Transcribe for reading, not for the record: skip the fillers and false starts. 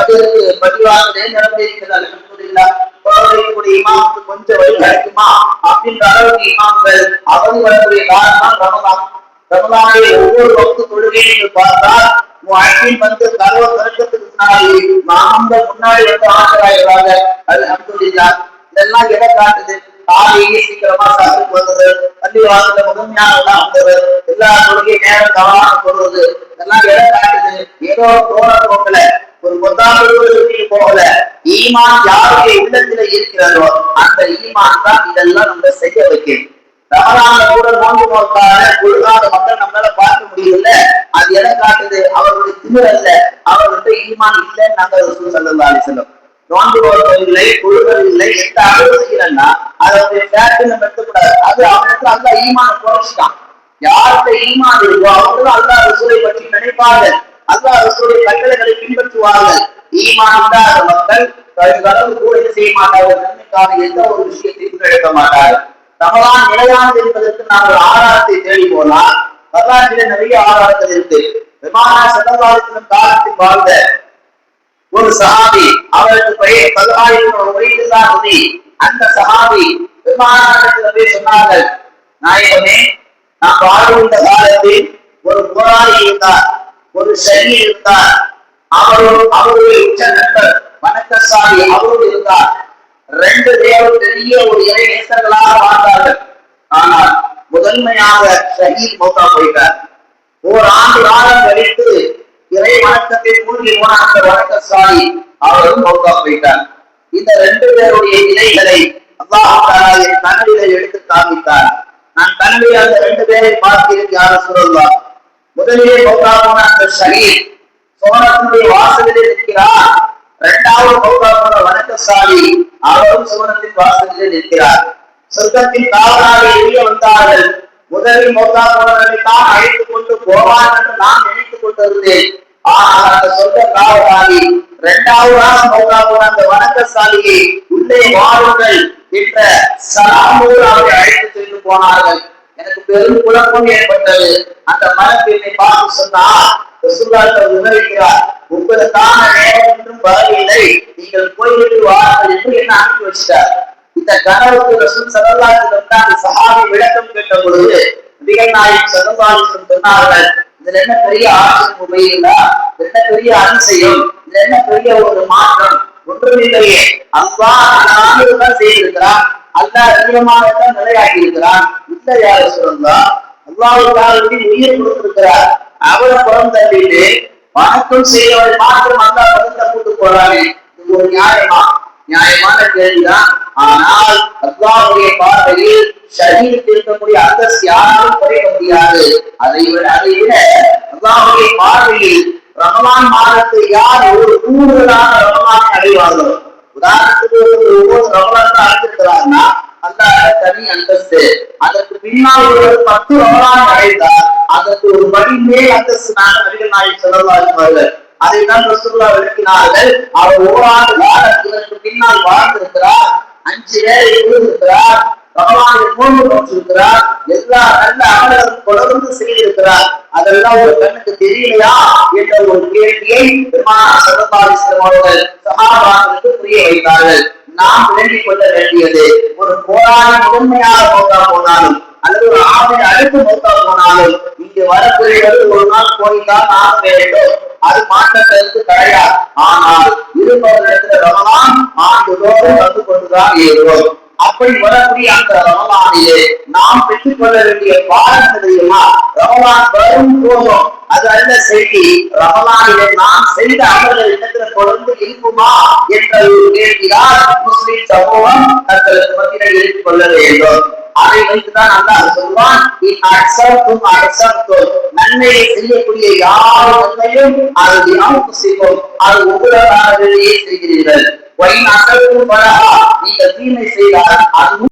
பஜருக்கு பதிவாகவே நடந்திருக்கிறது. இமாமுக்கு கொஞ்சம் வழி கிடைக்குமா அப்படின்ற அளவுக்கு இமாம்கள் அவதி வரக்கூடிய காரணம் ரமலான். ரமலானை ஒவ்வொரு வகுப்பு தொழுகையை பார்த்தால் கருவ தொடக்கத்துக்கு முன்னாடி மாமங்கள் முன்னாடி ஆஜராகிறாங்க. அல்ஹம்துலில்லாஹ். இதெல்லாம் எதை காட்டுது? காலையே சீக்கிரமா சாப்பிட்டு வந்தது, பள்ளிவாசல முதன்மையாக வந்தது, எல்லா தொழுகை நேரம் கவனம் கொள்வது, இதெல்லாம் எதை காட்டுது? ஏதோ போன போகல, ஒரு முதலாவது போகல. ஈமான் யாருடைய உள்ளத்துல இருக்கிறதோ அந்த ஈமான் தான் இதெல்லாம் நம்ம செய்ய வைக்கணும். ரமலான்ல கூட நோன்பு நோக்காத ஒழுங்காத மக்கள் நம்மளால பார்க்க முடியல. அது எதை காட்டுது? அவருடைய திமிர் அல்ல, அவர்கிட்ட ஈமான் இல்லைன்னு நாங்க ரசூல் ஸல்லல்லாஹு அலைஹி வஸல்லம். நோன்பு நோக்கவில்லை, கொள்வதில்லை, எந்த அளவு செய்யலன்னா அதனுடைய ஃபேக்ட் நம்ம எடுக்கக்கூடாது. அது அவனுக்கு அல்ல ஈமான குறைச்சிட்டான். யார்கிட்ட ஈமான் இருக்கோ அவங்க அல்லாஹ் ரசூலை பற்றி நினைப்பார்கள், அல்லாஹ் ரசூலுடைய கட்டளைகளை பின்பற்றுவார்கள். ஈமான் இல்லாத மக்கள் கருகளவு கூட செய்ய மாட்டார்கள், நன்மைக்கான எந்த ஒரு விஷயத்தையும் எடுக்க மாட்டார்கள். ரமலான் நிலையானது என்பதற்கு நாம் ஒரு ஆதாரத்தை தேடி போனால் வரலாற்றில நிறைய ஆதாரங்கள் இருக்கு. பெருமானார் ஸல்லல்லாஹு அலைஹி வஸல்லம் காலத்தில் வாழ்ந்த ஒரு சஹாபி, அவருக்கு பெயர் தல்ஹா. அந்த சஹாபி பெருமானாரிடத்தில் போய் சொன்னார்கள், நாயகமே, நாம் வாழ்ந்த காலத்தில் ஒரு போராளி இருந்தார், ஒரு ஷஹீத் இருந்தார், அவருடைய உச்ச நண்பர் வணக்கசாலி அவரோடு இருந்தார். ரெண்டு பேரும் பெரிய ஒரு இறை நேசர்களாக வாழ்ந்தார்கள். ஆனால் முதன்மையாக ஷஹீத் மௌத்தா போயிட்டார். ஓராண்டு காலம் கழித்து இறை வணக்கத்தை மூழ்கி போன அந்த வணக்கசாலி அவரும் மௌத்தா போயிட்டார். இந்த ரெண்டு பேருடைய நிலைகளை அல்லாஹ் தஆலா என் கனவிலே எடுத்து காண்பித்தார். நான் கனவிலே அந்த ரெண்டு பேரை பார்க்கிறேன். யா ரசூலல்லாஹ், முதலிலே மௌத்தா போன அந்த ஷஹீத் சுவனத்தினுடைய வாசலிலே நிற்கிறார். இரண்டாவது மௌத்தா போன வணக்கசாலி அவரும் சுவனத்தின் வாசலிலே நிற்கிறார். சொர்க்கத்தின் காவலாக வெளியே வந்தார்கள். முதலில் மௌத்தா போனவர்களை தான் அழைத்துக் கொண்டு போவான் என்று நான் நினைத்துக் கொண்டிருந்தேன். ஆனால் அந்த சொர்க்க காவலாகி இரண்டாவதாக மௌத்தா போன அந்த வணக்கசாலியை உள்ளே வாருங்கள் என்ற சலாமோடு அவரை அழைத்து சென்று போனார்கள். எனக்கு பெரும் குழப்பம் ஏற்பட்டது. அந்த மனப்பெண்ணை பார்த்து சொன்னார், விவரிக்கிறார், உங்களுக்கான நேரம் என்றும் வரவில்லை, நீங்கள் போய்விட்டு வாருங்கள் என்று என்ன அனுப்பி வச்சிட்டார். இந்த கனவுக்கு ரசூல் ஸல்லல்லாஹு அலைஹி வஸல்லம் அந்த சஹாபி விளக்கம் கேட்ட பொழுது நபிகள் நாயகம் ஸல்லல்லாஹு அலைஹி வஸல்லம் சொன்னார்கள், இதுல என்ன பெரிய ஆச்சரியம் உபயோகிங்களா, என்ன பெரிய அதிசயம், இதுல என்ன பெரிய ஒரு மாற்றம், ஒன்றுமில்லையே. அல்லாஹ் தான் செய்திருக்கிறான், அல்லாஹ் அதிகமாக நிலையாக்கி இருக்கிறான். இல்ல யார சொல்லலாம், அல்லாஹ்வுக்காக உயிர் கொடுத்திருக்கிறார். அவரை புறம் தள்ளிட்டு வணக்கம் செய்யவரை மாற்றம் அல்லாஹ் பதத்தை கூட்டு போறாரு. இது ஒரு நியாயமான கேள்விதான். ஆனால் அல்லாஹ்வுடைய பார்வையில் ஷஹீதுக்கு இருக்கக்கூடிய அந்தஸ்து யாராலும் குறைய முடியாது. அதை விட அல்லாஹ்வுடைய பார்வையில் ரமலான் மாதத்தை யார் ஒரு கூடுதலான ரமலானை அடைவார்களோ, உதாரணத்துக்கு ஒவ்வொரு ரமலான் அடைந்திருக்கிறார்னா அல்லாஹ் தனி அந்தஸ்து. அதற்கு பின்னால் ஒரு 10 ரமலான் அடைந்தால் அதற்கு ஒரு படி மேல் அந்தஸ்து நபிகள் நாயகம் ஸல்லல்லாஹு அலைஹி வஸல்லம் அதைத்தான் ரசூலுல்லாஹ் விளக்கினார்கள். அவர் ஓராண்டு காலத்திற்கு பின்னால் வாழ்ந்திருக்கிறார், 5 வேளை இருக்கிறார், ரமலானில் 3 நோற்றிருக்கிறார், எல்லா நல்ல அமல்களும் தொடர்ந்து செய்திருக்கிறார். அதெல்லாம் ஒரு கண்ணுக்கு தெரியலையா என்ற ஒரு கேள்வியை பெருமானார் ஸல்லல்லாஹு அலைஹி வஸல்லம் அவர்கள் சஹாபாக்களுக்கு புரிய வைத்தார்கள். நாம் விளங்கிக் கொள்ள வேண்டியது, ஒரு போராளி முதன்மையாக மௌத்தா போனாலும் அல்லது ஒரு ஆவின் அடுத்து மௌத்தா போனாலும் இங்கு வரக்கூடியது ஒரு நாள் போய்தான் ஆக வேண்டும், அது மாற்றத்திற்கு கிடையாது. ஆனால் இருப்பவர்களிடத்தில் ரமலான் ஆண்டுதோறும் வந்து கொண்டுதான் ஏறுவோம். அப்படி வரக்கூடிய அந்த ரமலானிலே நாம் பெற்றுக் கொள்ள வேண்டிய பாடம் தெரியுமா? ரமலான் வரும் போதும் அது அல்ல செய்தி, ரமலானிலே நாம் செய்த அமல்கள் இடத்துல தொடர்ந்து இருக்குமா என்ற ஒரு கேள்வியால் முஸ்லிம் சமூகம் தங்களுக்கு மத்தியில் எடுத்துக் கொள்ள வேண்டும். அதை வைத்துதான் அல்லாஹ் சொல்வான், நன்மையை செய்யக்கூடிய யார் நன்மையும் அது செய்வோம், அது உங்களுக்காகவே செய்கிறீர்கள். நீங்கள் தீமை செய்தால் அது